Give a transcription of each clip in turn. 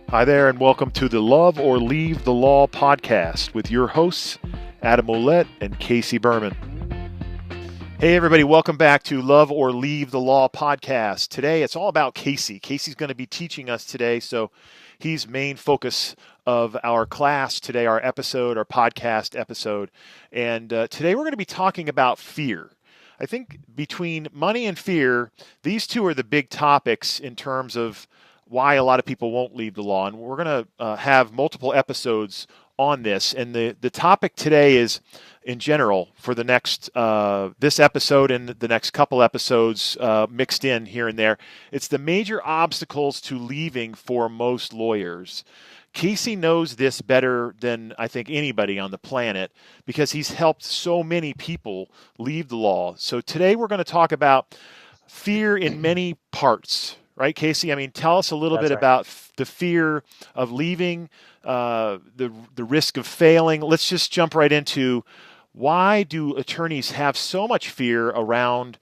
Hi there, and welcome to the Love or Leave the Law podcast with your hosts, Adam Ouellette and Casey Berman. Hey, everybody, welcome back to Love or Leave the Law podcast. Today, it's all about Casey. Casey's going to be teaching us today, so he's main focus of our class today, our podcast episode. And today, we're going to be talking about fear. I think between money and fear, these two are the big topics in terms of why a lot of people won't leave the law. And we're going to have multiple episodes on this. And the topic today is, in general, for the next, this episode and the next couple episodes mixed in here and there, it's the major obstacles to leaving for most lawyers. Casey knows this better than I think anybody on the planet because he's helped so many people leave the law. So today we're going to talk about fear in many parts. Right, Casey? I mean, tell us a little bit about the fear of leaving, the risk of failing. Let's just jump right into why do attorneys have so much fear around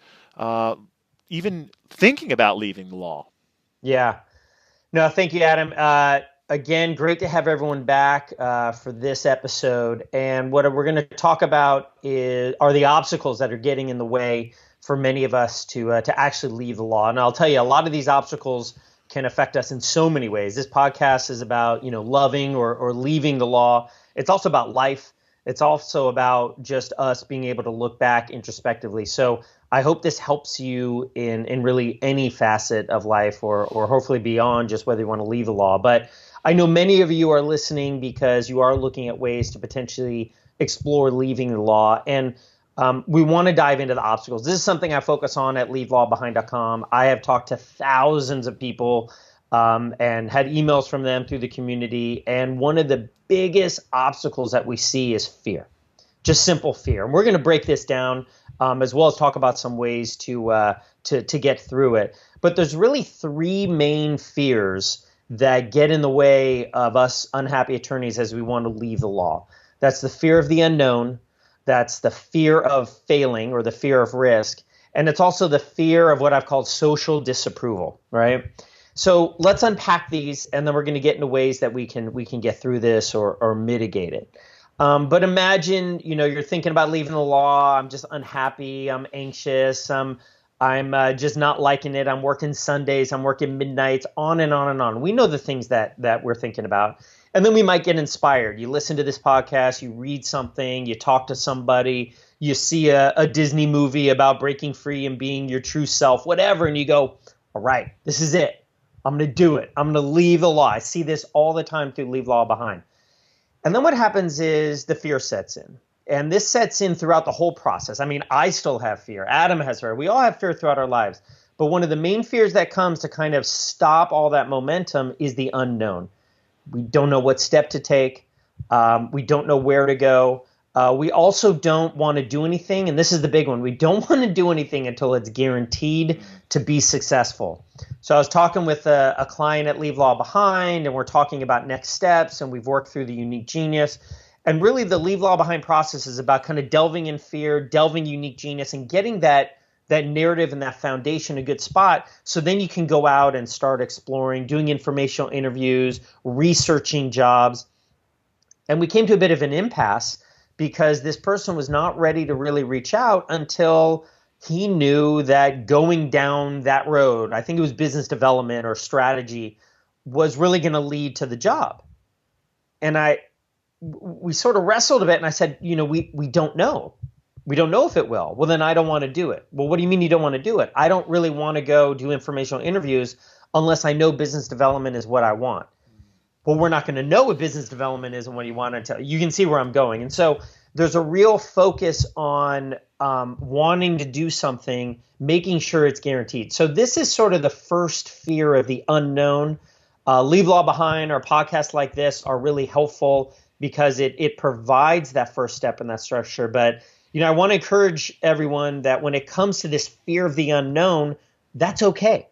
even thinking about leaving the law? Yeah. No, thank you, Adam. Again, great to have everyone back for this episode. And what we're going to talk about are the obstacles that are getting in the way for many of us to actually leave the law. And I'll tell you, a lot of these obstacles can affect us in so many ways. This podcast is about, loving or leaving the law. It's also about life. It's also about just us being able to look back introspectively. So I hope this helps you in really any facet of life or hopefully beyond just whether you want to leave the law. But I know many of you are listening because you are looking at ways to potentially explore leaving the law. And we want to dive into the obstacles. This is something I focus on at leavelawbehind.com. I have talked to thousands of people and had emails from them through the community. And one of the biggest obstacles that we see is fear, just simple fear. And we're going to break this down as well as talk about some ways to get through it. But there's really three main fears that get in the way of us unhappy attorneys as we want to leave the law. That's the fear of the unknown. That's the fear of failing or the fear of risk. And it's also the fear of what I've called social disapproval, right? So let's unpack these, and then we're going to get into ways that we can get through this or mitigate it. But imagine, you're thinking about leaving the law. I'm just unhappy. I'm anxious. I'm just not liking it. I'm working Sundays. I'm working midnights, on and on and on. We know the things that we're thinking about. And then we might get inspired. You listen to this podcast, you read something, you talk to somebody, you see a Disney movie about breaking free and being your true self, whatever, and you go, all right, this is it. I'm going to do it. I'm going to leave the law. I see this all the time through Leave Law Behind. And then what happens is the fear sets in. And this sets in throughout the whole process. I mean, I still have fear. Adam has fear. We all have fear throughout our lives. But one of the main fears that comes to kind of stop all that momentum is the unknown. We don't know what step to take. We don't know where to go. We also don't want to do anything. And this is the big one. We don't want to do anything until it's guaranteed to be successful. So I was talking with a client at Leave Law Behind, and we're talking about next steps, and we've worked through the unique genius. And really the Leave Law Behind process is about kind of delving in fear, delving unique genius, and getting that narrative and that foundation a good spot, so then you can go out and start exploring, doing informational interviews, researching jobs. And we came to a bit of an impasse because this person was not ready to really reach out until he knew that going down that road, I think it was business development or strategy, was really going to lead to the job. And we sort of wrestled a bit, and I said, we don't know. We don't know if it will. Well, then I don't want to do it. Well, what do you mean you don't want to do it? I don't really want to go do informational interviews unless I know business development is what I want. Well, we're not going to know what business development is and what you want until you can see where I'm going. And so there's a real focus on wanting to do something, making sure it's guaranteed. So this is sort of the first fear of the unknown. Leave Law Behind or podcasts like this are really helpful because it provides that first step in that structure. But I want to encourage everyone that when it comes to this fear of the unknown, that's okay.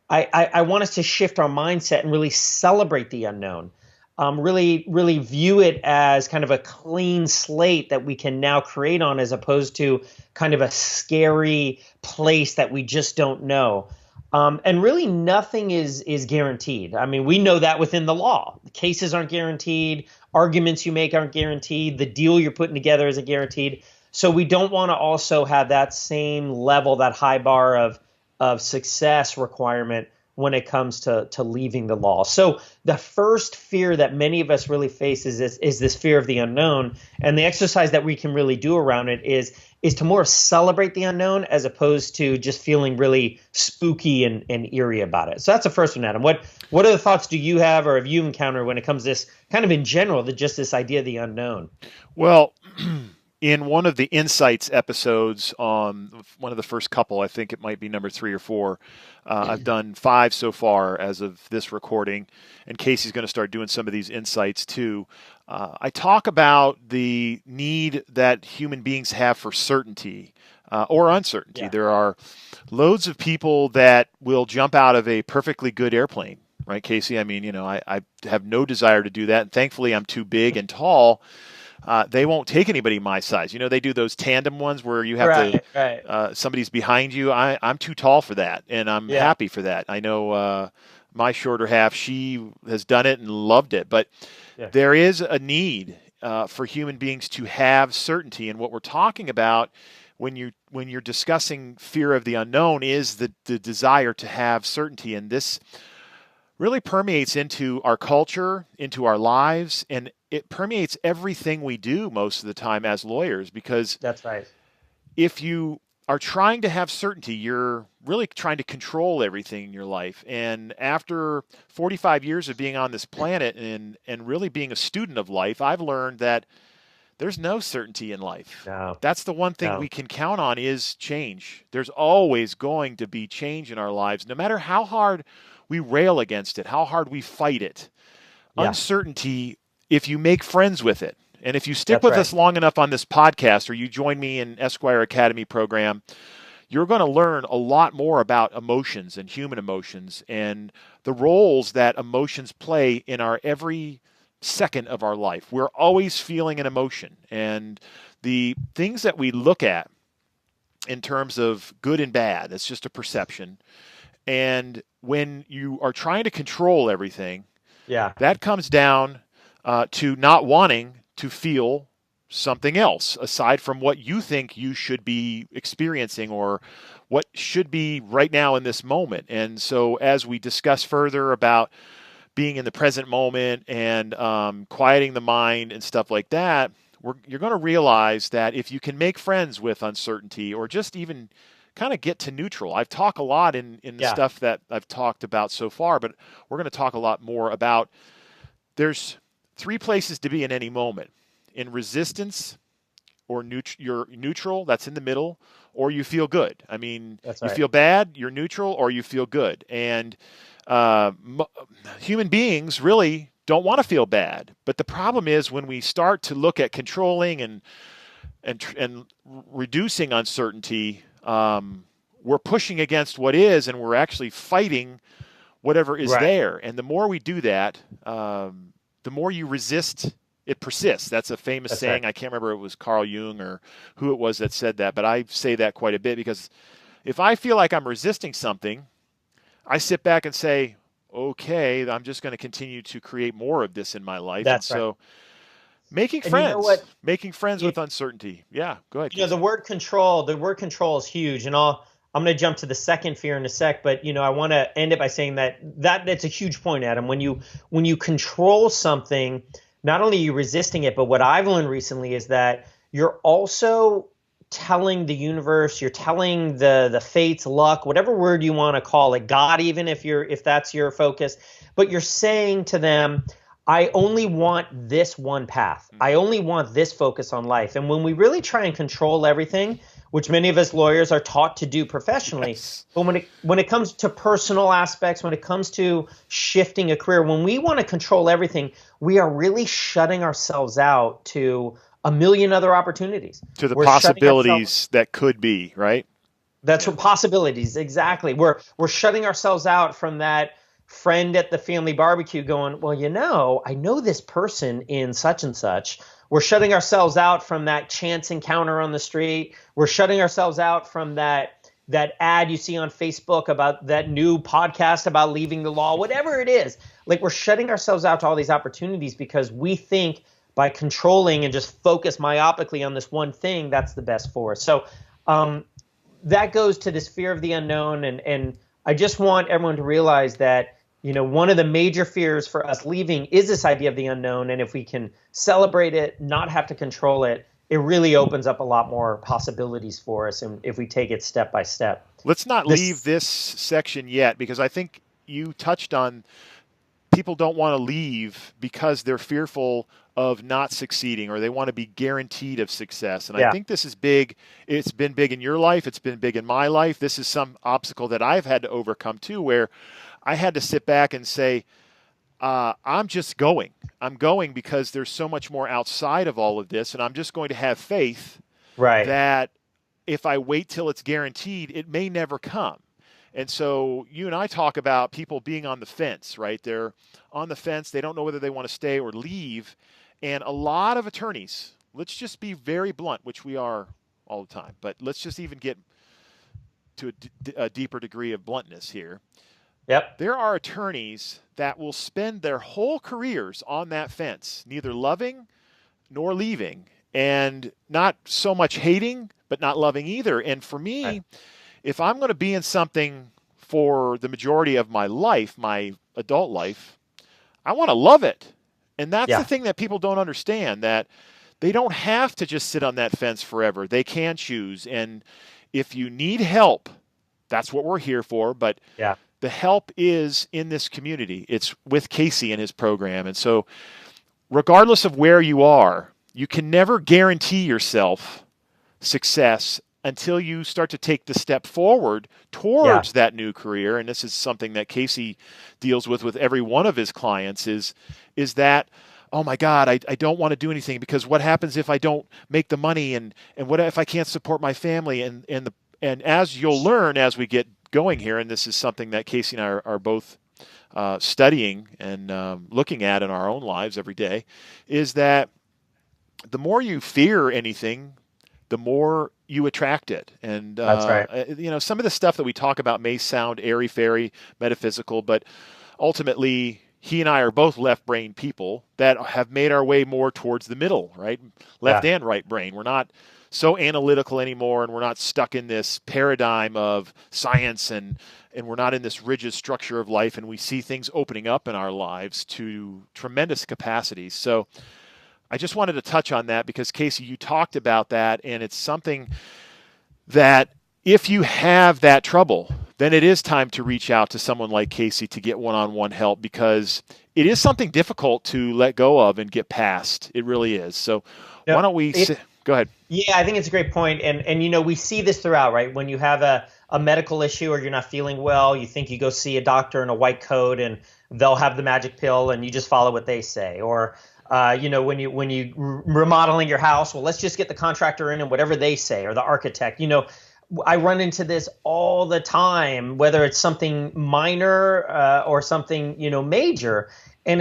I want us to shift our mindset and really celebrate the unknown. Really view it as kind of a clean slate that we can now create on, as opposed to kind of a scary place that we just don't know. And really nothing is guaranteed. I mean, we know that within the law. The cases aren't guaranteed, arguments you make aren't guaranteed, the deal you're putting together isn't guaranteed. So we don't want to also have that same level, that high bar of success requirement when it comes to leaving the law. So the first fear that many of us really face is this fear of the unknown. And the exercise that we can really do around it is to more celebrate the unknown as opposed to just feeling really spooky and eerie about it. So that's the first one, Adam. What other thoughts do you have or have you encountered when it comes to this kind of in general, just this idea of the unknown? Well, in one of the Insights episodes, on one of the first couple, I think it might be number 3 or 4. I've done 5 so far as of this recording, and Casey's going to start doing some of these insights too. I talk about the need that human beings have for certainty or uncertainty. Yeah. There are loads of people that will jump out of a perfectly good airplane, right, Casey? I mean, I have no desire to do that, and thankfully I'm too big and tall. They won't take anybody my size. They do those tandem ones where you have somebody's behind you. I'm too tall for that, and I'm happy for that. I know my shorter half, she has done it and loved it. But there is a need for human beings to have certainty. And what we're talking about when you're discussing fear of the unknown is the desire to have certainty. And this really permeates into our culture, into our lives, and it permeates everything we do most of the time as lawyers, because that's right. If you are trying to have certainty, you're really trying to control everything in your life. And after 45 years of being on this planet and really being a student of life, I've learned that there's no certainty in life. No. That's the one thing we can count on is change. There's always going to be change in our lives, no matter how hard we rail against it, how hard we fight it. Uncertainty, if you make friends with it, and if you stick with us long enough on this podcast, or you join me in Esquire Academy program, you're going to learn a lot more about emotions and human emotions and the roles that emotions play in our every second of our life. We're always feeling an emotion, and the things that we look at in terms of good and bad, it's just a perception. And when you are trying to control everything, that comes down to not wanting to feel something else aside from what you think you should be experiencing or what should be right now in this moment. And so as we discuss further about being in the present moment and quieting the mind and stuff like that, you're going to realize that if you can make friends with uncertainty or just even kind of get to neutral. I've talked a lot in the stuff that I've talked about so far, but we're going to talk a lot more about there's 3 places to be in any moment: in resistance, or you're neutral, that's in the middle, or you feel good. I mean, you feel bad, you're neutral, or you feel good. And human beings really don't want to feel bad. But the problem is when we start to look at controlling and reducing uncertainty, we're pushing against what is, and we're actually fighting whatever is there. And the more we do that, the more you resist, it persists. That's a famous saying. I can't remember if it was Carl Jung or who it was that said that, but I say that quite a bit because if I feel like I'm resisting something, I sit back and say, okay, I'm just going to continue to create more of this in my life. So making friends, making friends with uncertainty. Yeah, go ahead. The word control is huge. And I'm going to jump to the second fear in a sec, but I want to end it by saying that's a huge point, Adam. When you control something, not only are you resisting it, but what I've learned recently is that you're also telling the universe, you're telling the fates, luck, whatever word you want to call it, God, even if that's your focus, but you're saying to them, I only want this one path. I only want this focus on life. And when we really try and control everything, which many of us lawyers are taught to do professionally, but when it comes to personal aspects, when it comes to shifting a career, when we want to control everything, we are really shutting ourselves out to a million other opportunities. To the possibilities that could be, right? That's what possibilities, exactly. We're shutting ourselves out from that friend at the family barbecue going, well, I know this person in such and such. We're shutting ourselves out from that chance encounter on the street. We're shutting ourselves out from that that ad you see on Facebook about that new podcast about leaving the law, whatever it is. Like, we're shutting ourselves out to all these opportunities because we think by controlling and just focus myopically on this one thing, that's the best for us. So that goes to this fear of the unknown. And I just want everyone to realize that, one of the major fears for us leaving is this idea of the unknown. And if we can celebrate it, not have to control it, it really opens up a lot more possibilities for us. And if we take it step by step. Let's not leave this section yet, because I think you touched on people don't want to leave because they're fearful of not succeeding, or they want to be guaranteed of success. And I think this is big. It's been big in your life. It's been big in my life. This is some obstacle that I've had to overcome too, where I had to sit back and say, I'm just going. I'm going because there's so much more outside of all of this, and I'm just going to have faith that if I wait till it's guaranteed, it may never come. And so you and I talk about people being on the fence, right? They're on the fence. They don't know whether they want to stay or leave. And a lot of attorneys, let's just be very blunt, which we are all the time, but let's just even get to a deeper degree of bluntness here. Yep. There are attorneys that will spend their whole careers on that fence, neither loving nor leaving, and not so much hating, but not loving either. And for me, if I'm going to be in something for the majority of my life, my adult life, I want to love it. And that's the thing that people don't understand, that they don't have to just sit on that fence forever. They can choose. And if you need help, that's what we're here for. But the help is in this community. It's with Casey and his program. And so regardless of where you are, you can never guarantee yourself success until you start to take the step forward towards that new career. And this is something that Casey deals with every one of his clients is that, oh my God, I don't want to do anything because what happens if I don't make the money, and what if I can't support my family? And as you'll learn as we get going here, and this is something that Casey and I are both studying and looking at in our own lives every day, is that the more you fear anything, the more you attract it. And that's right. Some of the stuff that we talk about may sound airy-fairy, metaphysical, but ultimately he and I are both left-brain people that have made our way more towards the middle, right? Left and right brain. We're not so analytical anymore, and we're not stuck in this paradigm of science, and we're not in this rigid structure of life, and we see things opening up in our lives to tremendous capacities. So I just wanted to touch on that because, Casey, you talked about that, and it's something that if you have that trouble, then it is time to reach out to someone like Casey to get one-on-one help, because it is something difficult to let go of and get past. It really is. So why don't we go ahead. Yeah, I think it's a great point. And we see this throughout, right? When you have a medical issue or you're not feeling well, you think you go see a doctor in a white coat and they'll have the magic pill and you just follow what they say. Or when you remodeling your house, well, let's just get the contractor in and whatever they say, or the architect. I run into this all the time, whether it's something minor or something major, and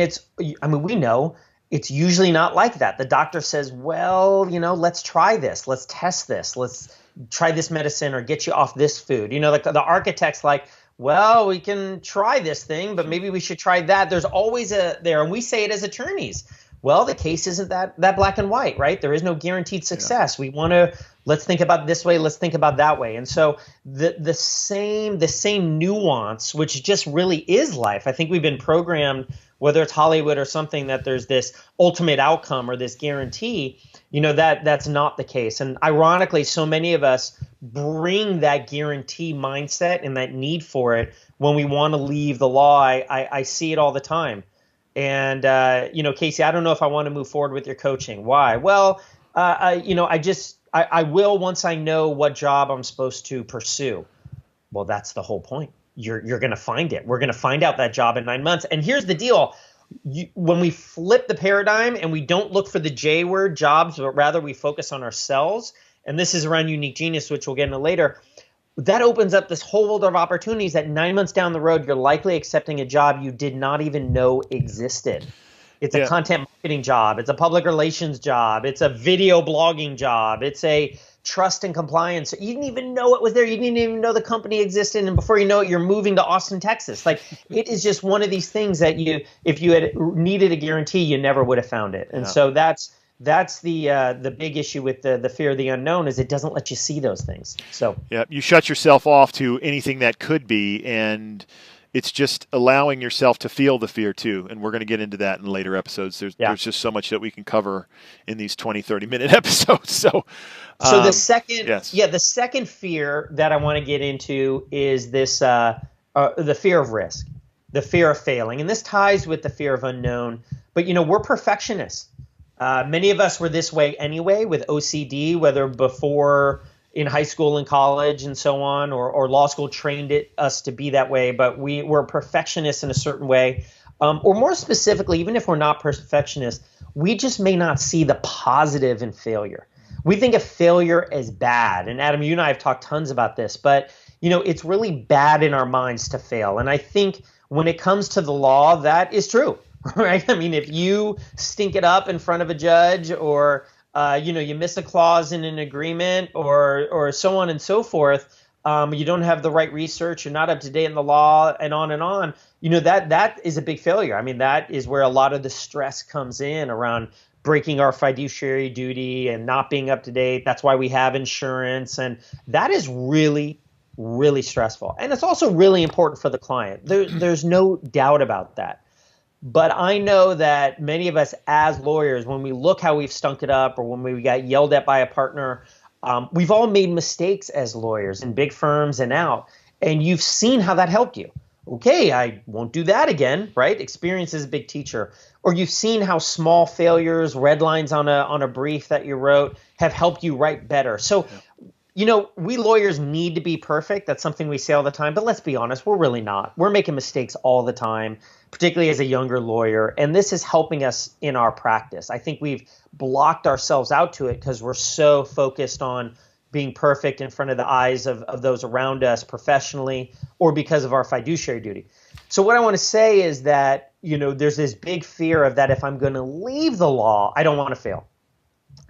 we know it's usually not like that. The doctor says, well, let's try this, let's test this, let's try this medicine or get you off this food. Like the architect's like, well, we can try this thing, but maybe we should try that. There's always and we say it as attorneys. Well, the case isn't that black and white, right? There is no guaranteed success. We want to, let's think about this way, let's think about that way. And so the same nuance, which just really is life. I think we've been programmed, whether it's Hollywood or something, that there's this ultimate outcome or this guarantee, that's not the case. And ironically, so many of us bring that guarantee mindset and that need for it when we want to leave the law. I see it all the time. And, Casey, I don't know if I want to move forward with your coaching. Why? Well, I will once I know what job I'm supposed to pursue. Well, that's the whole point. You're going to find it. We're going to find out that job in 9 months. And here's the deal. When we flip the paradigm and we don't look for the J word, jobs, but rather we focus on ourselves, and this is around unique genius, which we'll get into later, that opens up this whole world of opportunities that 9 months down the road, you're likely accepting a job you did not even know existed. It's a content marketing job. It's a public relations job. It's a video blogging job. It's a trust and compliance. You didn't even know it was there. You didn't even know the company existed. And before you know it, you're moving to Austin, Texas. Like, it is just one of these things that if you had needed a guarantee, you never would have found it. And so that's the big issue with the fear of the unknown, is it doesn't let you see those things. So yeah, you shut yourself off to anything that could be, and it's just allowing yourself to feel the fear too. And we're going to get into that in later episodes. There's just so much that we can cover in these 20, 30-minute episodes. So the second fear that I want to get into is this, the fear of risk, the fear of failing. And this ties with the fear of unknown. But, we're perfectionists. Many of us were this way anyway, with OCD, whether before in high school and college and so on, or law school trained us to be that way. But we're perfectionists in a certain way. Or more specifically, even if we're not perfectionists, we just may not see the positive in failure. We think of failure as bad. And Adam, you and I have talked tons about this, but it's really bad in our minds to fail. And I think when it comes to the law, that is true, right? I mean, if you stink it up in front of a judge, or you miss a clause in an agreement, or so on and so forth, you don't have the right research, you're not up to date in the law, and on and on, that is a big failure. I mean, that is where a lot of the stress comes in around breaking our fiduciary duty and not being up to date. That's why we have insurance. And that is really, really stressful. And it's also really important for the client. There's no doubt about that. But I know that many of us as lawyers, when we look how we've stunk it up, or when we got yelled at by a partner, we've all made mistakes as lawyers in big firms and out. And you've seen how that helped you. Okay, I won't do that again, right? Experience is a big teacher. Or you've seen how small failures, red lines on a brief that you wrote, have helped you write better. So, we lawyers need to be perfect. That's something we say all the time. But let's be honest, we're really not. We're making mistakes all the time, particularly as a younger lawyer. And this is helping us in our practice. I think we've blocked ourselves out to it because we're so focused on being perfect in front of the eyes of those around us professionally, or because of our fiduciary duty. So what I want to say is that, there's this big fear of that if I'm going to leave the law, I don't want to fail.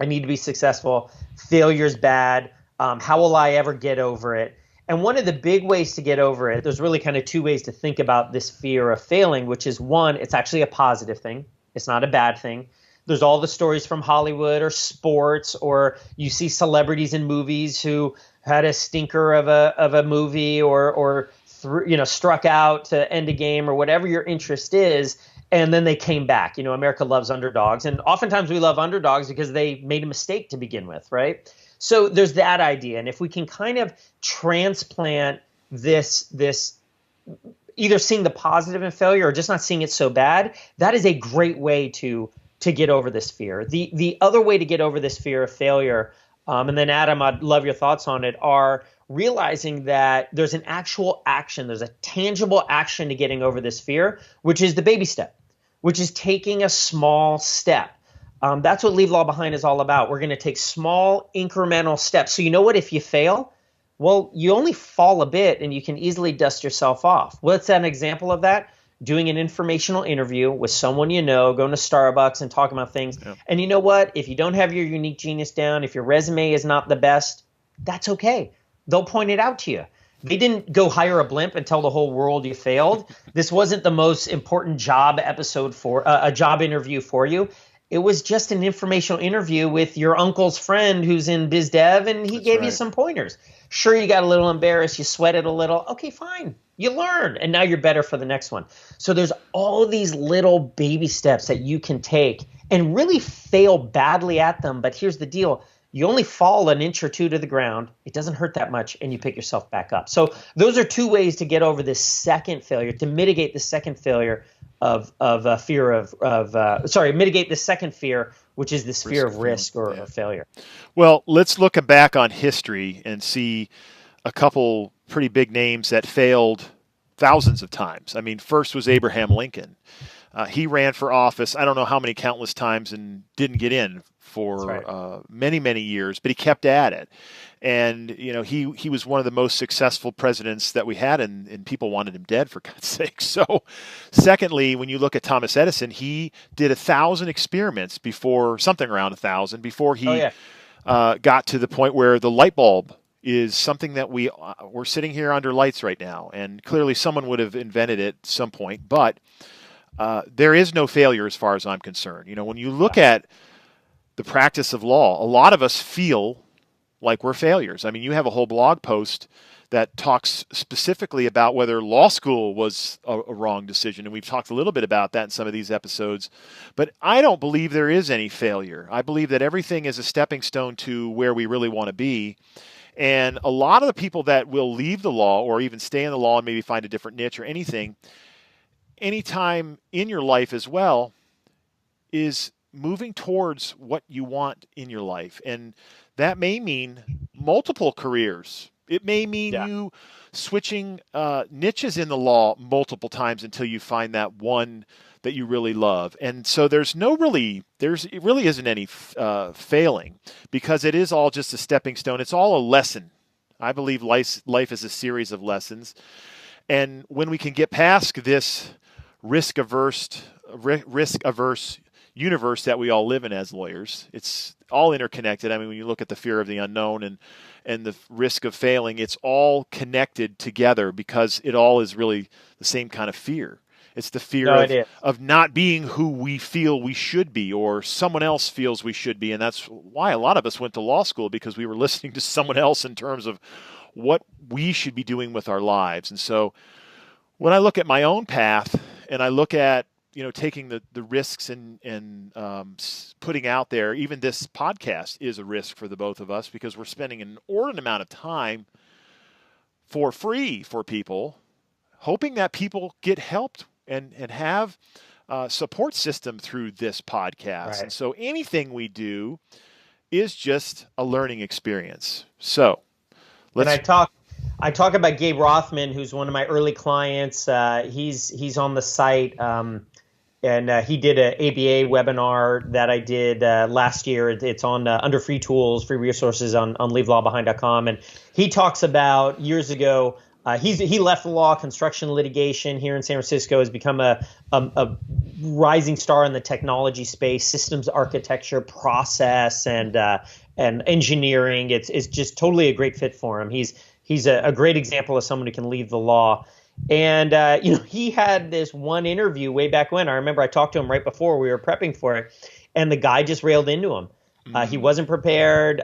I need to be successful. Failure's bad. How will I ever get over it? And one of the big ways to get over it, there's really kind of two ways to think about this fear of failing, which is, one, it's actually a positive thing. It's not a bad thing. There's all the stories from Hollywood or sports, or you see celebrities in movies who had a stinker of a movie, or struck out to end a game, or whatever your interest is, and then they came back. America loves underdogs, and oftentimes we love underdogs because they made a mistake to begin with, right? So there's that idea, and if we can kind of transplant this either seeing the positive in failure or just not seeing it so bad, that is a great way to get over this fear. The other way to get over this fear of failure, and then Adam, I'd love your thoughts on it, are realizing that there's an actual action, there's a tangible action to getting over this fear, which is the baby step, which is taking a small step. That's what Leave Law Behind is all about. We're going to take small incremental steps. So you know what, if you fail, well, you only fall a bit and you can easily dust yourself off. What's an example of that? Doing an informational interview with someone going to Starbucks and talking about things. Yeah. And you know what? If you don't have your unique genius down, if your resume is not the best, that's okay. They'll point it out to you. They didn't go hire a blimp and tell the whole world you failed. This wasn't the most important job episode for a job interview for you. It was just an informational interview with your uncle's friend who's in biz dev, and he gave you some pointers. Sure, you got a little embarrassed, you sweated a little. Okay, fine. You learned, and now you're better for the next one. So there's all these little baby steps that you can take and really fail badly at them. But here's the deal. You only fall an inch or two to the ground. It doesn't hurt that much, and you pick yourself back up. So those are two ways to get over this second failure, to mitigate the second failure mitigate the second fear, which is this fear of risk or failure. Well, let's look back on history and see a couple pretty big names that failed thousands of times. I mean, first was Abraham Lincoln. He ran for office, I don't know how many countless times, and didn't get in for many, many years, but he kept at it. And, he was one of the most successful presidents that we had, and people wanted him dead, for God's sake. So, secondly, when you look at Thomas Edison, he did 1,000 experiments something around 1,000, before he got to the point where the light bulb is something that we're sitting here under lights right now, and clearly someone would have invented it at some point, but there is no failure as far as I'm concerned. You know, when you look at the practice of law, a lot of us feel like we're failures. I mean, you have a whole blog post that talks specifically about whether law school was a wrong decision, and we've talked a little bit about that in some of these episodes. But I don't believe there is any failure. I believe that everything is a stepping stone to where we really want to be. And a lot of the people that will leave the law or even stay in the law and maybe find a different niche or anything, anytime in your life as well, is moving towards what you want in your life. And that may mean multiple careers. It may mean you switching niches in the law multiple times until you find that one that you really love. And so it really isn't any failing, because it is all just a stepping stone. It's all a lesson. I believe life is a series of lessons. And when we can get past this risk-averse universe that we all live in as lawyers, it's all interconnected. I mean, when you look at the fear of the unknown and the risk of failing, it's all connected together, because it all is really the same kind of fear. It's the fear of not being who we feel we should be, or someone else feels we should be. And that's why a lot of us went to law school, because we were listening to someone else in terms of what we should be doing with our lives. And so when I look at my own path and I look at, you know, taking the risks and putting out there, even this podcast is a risk for the both of us, because we're spending an inordinate amount of time for free for people, hoping that people get helped and have a support system through this podcast. Right. And so anything we do is just a learning experience. So I talk about Gabe Rothman, who's one of my early clients. He's on the site. And he did an ABA webinar that I did last year. It's on under free tools, free resources on leavelawbehind.com. And he talks about years ago, he left the law, construction litigation here in San Francisco, has become a rising star in the technology space, systems architecture, process, and engineering. It's just totally a great fit for him. He's a great example of someone who can leave the law. And, he had this one interview way back when. I remember I talked to him right before we were prepping for it, and the guy just railed into him. He wasn't prepared.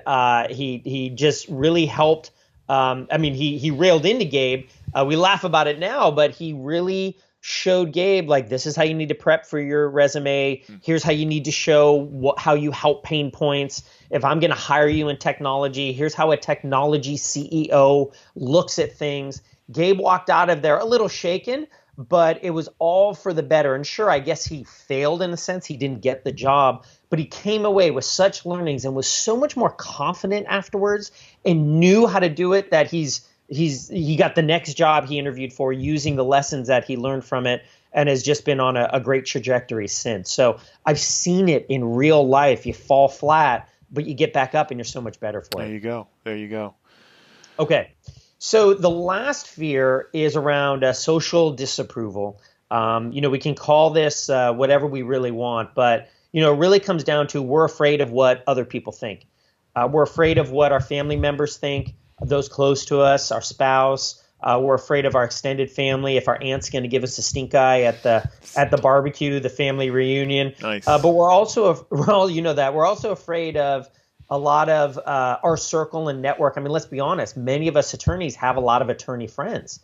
He just really helped. He railed into Gabe. We laugh about it now, but he really showed Gabe, like, this is how you need to prep for your resume. Here's how you need to show how you help pain points. If I'm going to hire you in technology, here's how a technology CEO looks at things. Gabe walked out of there a little shaken, but it was all for the better. And sure, I guess he failed in a sense. He didn't get the job, but he came away with such learnings and was so much more confident afterwards and knew how to do it, that he got the next job he interviewed for using the lessons that he learned from it, and has just been on a great trajectory since. So I've seen it in real life. You fall flat, but you get back up and you're so much better for it. There you go. Okay. So the last fear is around social disapproval. We can call this whatever we really want, but it really comes down to we're afraid of what other people think. We're afraid of what our family members think, those close to us, our spouse. We're afraid of our extended family, if our aunt's going to give us a stink eye at the barbecue, the family reunion. Nice. But we're also afraid of a lot of our circle and network. I mean, let's be honest. Many of us attorneys have a lot of attorney friends.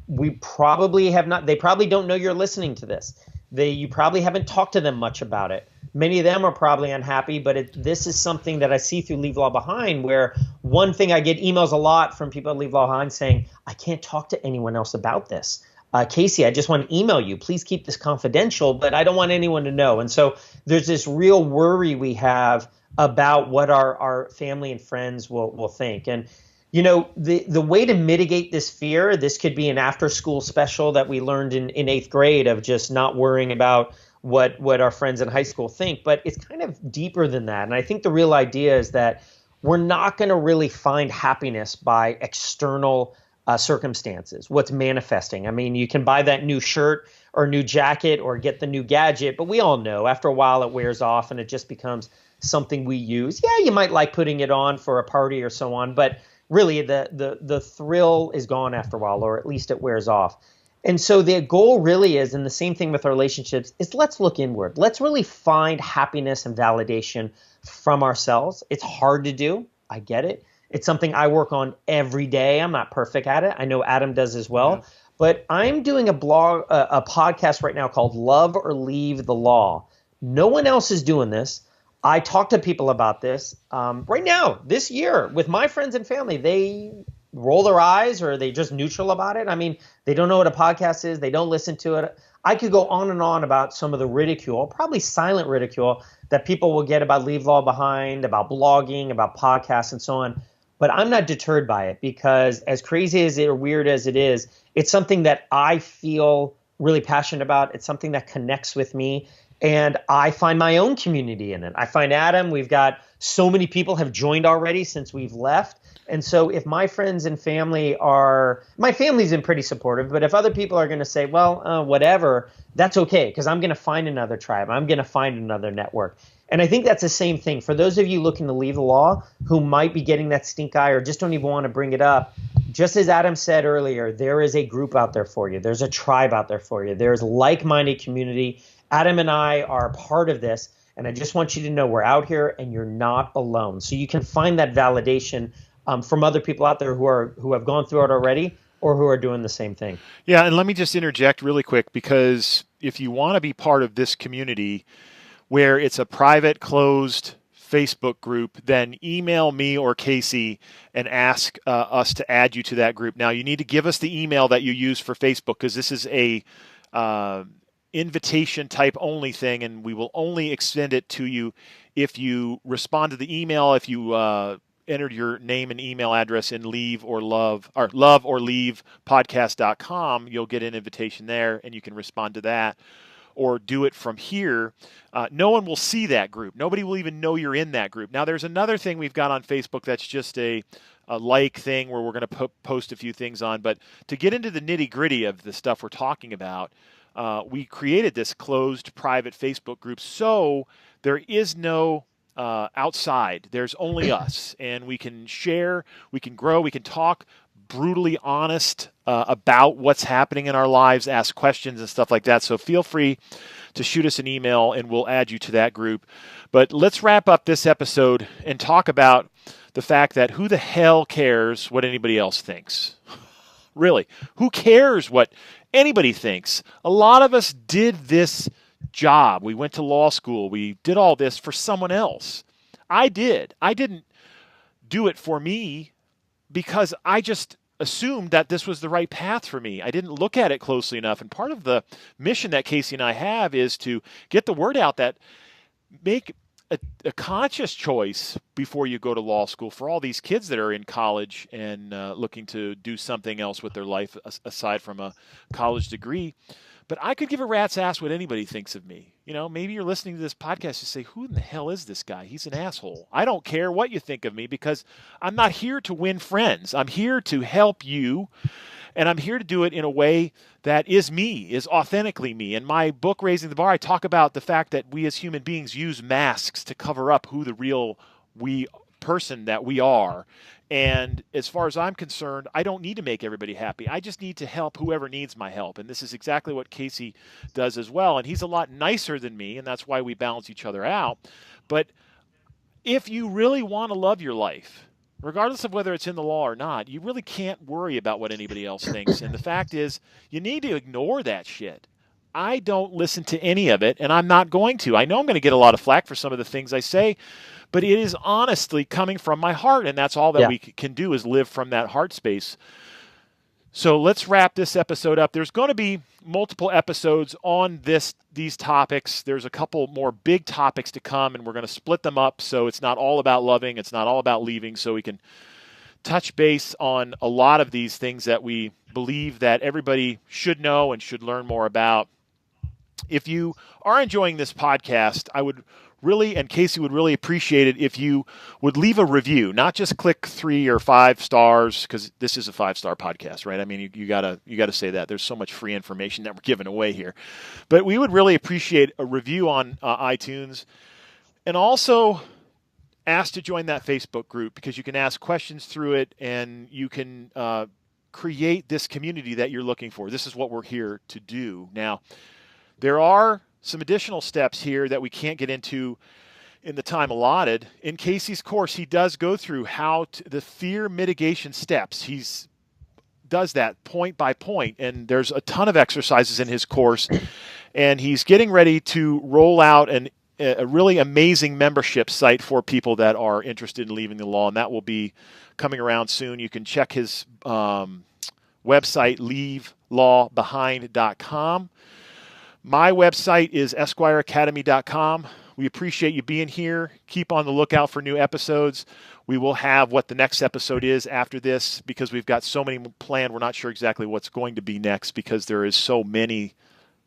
We probably have not. They probably don't know you're listening to this. You probably haven't talked to them much about it. Many of them are probably unhappy, but this is something that I see through Leave Law Behind, where one thing I get emails a lot from people at Leave Law Behind saying, I can't talk to anyone else about this. Casey, I just want to email you. Please keep this confidential, but I don't want anyone to know. And so there's this real worry we have about what our family and friends will think. And, the way to mitigate this fear, this could be an after-school special that we learned in 8th grade, of just not worrying about what our friends in high school think. But it's kind of deeper than that. And I think the real idea is that we're not going to really find happiness by external circumstances, what's manifesting. I mean, you can buy that new shirt or new jacket or get the new gadget, but we all know after a while it wears off and it just becomes something we use. Yeah, you might like putting it on for a party or so on, but really the thrill is gone after a while, or at least it wears off. And so the goal really is, and the same thing with our relationships, is let's look inward. Let's really find happiness and validation from ourselves. It's hard to do. I get it. It's something I work on every day. I'm not perfect at it. I know Adam does as well. Yeah. But I'm doing a podcast right now called Love or Leave the Law. No one else is doing this. I talk to people about this right now, this year, with my friends and family. They roll their eyes or they just neutral about it. I mean, they don't know what a podcast is. They don't listen to it. I could go on and on about some of the ridicule, probably silent ridicule, that people will get about Leave Law Behind, about blogging, about podcasts, and so on. But I'm not deterred by it, because as crazy as it or weird as it is, it's something that I feel really passionate about. It's something that connects with me. And I find my own community in it. I find Adam, we've got so many people have joined already since we've left. And so if my friends and family my family's been pretty supportive, but if other people are going to say, well, whatever, that's okay, because I'm going to find another tribe. I'm going to find another network. And I think that's the same thing. For those of you looking to leave the law who might be getting that stink eye or just don't even want to bring it up, just as Adam said earlier, there is a group out there for you. There's a tribe out there for you. There's like-minded community. Adam and I are part of this, and I just want you to know we're out here and you're not alone. So you can find that validation from other people out there who have gone through it already or who are doing the same thing. Yeah, and let me just interject really quick, because if you want to be part of this community where it's a private, closed Facebook group, then email me or Casey and ask us to add you to that group. Now, you need to give us the email that you use for Facebook, because this is a invitation type only thing, and we will only extend it to you if you respond to the email. If you entered your name and email address in love or leave podcast.com, you'll get an invitation there and you can respond to that, or do it from here. No one will see that group. Nobody will even know you're in that group. Now, there's another thing we've got on Facebook that's just a like thing where we're going to post a few things on. But to get into the nitty gritty of the stuff we're talking about, we created this closed private Facebook group, so there is no outside. There's only us, and we can share, we can grow, we can talk brutally honest about what's happening in our lives, ask questions and stuff like that. So feel free to shoot us an email and we'll add you to that group. But let's wrap up this episode and talk about the fact that who the hell cares what anybody else thinks? Really, who cares what anybody thinks? A lot of us did this job. We went to law school. We did all this for someone else. I did. I didn't do it for me because I just assumed that this was the right path for me. I didn't look at it closely enough. And part of the mission that Casey and I have is to get the word out that make a conscious choice before you go to law school for all these kids that are in college and looking to do something else with their life aside from a college degree. But I could give a rat's ass what anybody thinks of me. You know, maybe you're listening to this podcast and say, who in the hell is this guy? He's an asshole. I don't care what you think of me, because I'm not here to win friends. I'm here to help you, and I'm here to do it in a way that is me, is authentically me. In my book, Raising the Bar, I talk about the fact that we as human beings use masks to cover up who the real person that we are. And as far as I'm concerned, I don't need to make everybody happy. I just need to help whoever needs my help. And this is exactly what Casey does as well. And he's a lot nicer than me, and that's why we balance each other out. But if you really want to love your life, regardless of whether it's in the law or not, you really can't worry about what anybody else thinks. And the fact is, you need to ignore that shit. I don't listen to any of it, and I'm not going to. I know I'm going to get a lot of flack for some of the things I say, but it is honestly coming from my heart, and that's all that we can do is live from that heart space. So let's wrap this episode up. There's going to be multiple episodes on these topics. There's a couple more big topics to come, and we're going to split them up so it's not all about loving, it's not all about leaving, so we can touch base on a lot of these things that we believe that everybody should know and should learn more about. If you are enjoying this podcast, I would really, and Casey would really appreciate it if you would leave a review, not just click 3 or 5 stars, because this is a 5-star podcast, right? I mean, you gotta say that. There's so much free information that we're giving away here, but we would really appreciate a review on iTunes, and also ask to join that Facebook group, because you can ask questions through it, and you can create this community that you're looking for. This is what we're here to do. Now, there are some additional steps here that we can't get into in the time allotted. In Casey's course, he does go through the fear mitigation steps. He does that point by point, and there's a ton of exercises in his course, and he's getting ready to roll out a really amazing membership site for people that are interested in leaving the law, and that will be coming around soon. You can check his website, leavelawbehind.com. My website is esquireacademy.com. We appreciate you being here. Keep on the lookout for new episodes. We will have what the next episode is after this, because we've got so many planned. We're not sure exactly what's going to be next, because there is so many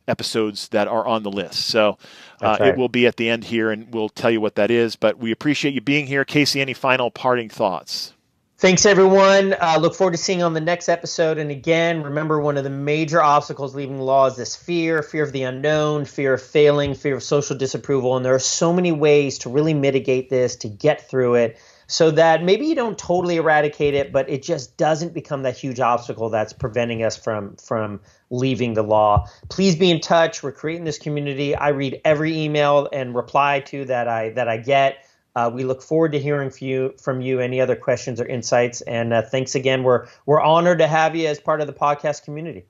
episodes that are on the list. So right. It will be at the end here, and we'll tell you what that is. But we appreciate you being here. Casey, any final parting thoughts? Thanks, everyone. Look forward to seeing you on the next episode. And again, remember, one of the major obstacles leaving the law is this fear of the unknown, fear of failing, fear of social disapproval. And there are so many ways to really mitigate this, to get through it, so that maybe you don't totally eradicate it, but it just doesn't become that huge obstacle that's preventing us from leaving the law. Please be in touch. We're creating this community. I read every email and reply to that I get. We look forward to hearing from you. Any other questions or insights? And thanks again. We're honored to have you as part of the podcast community.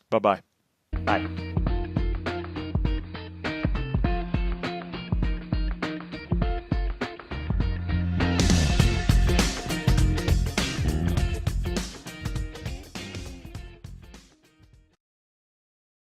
Bye-bye. Bye.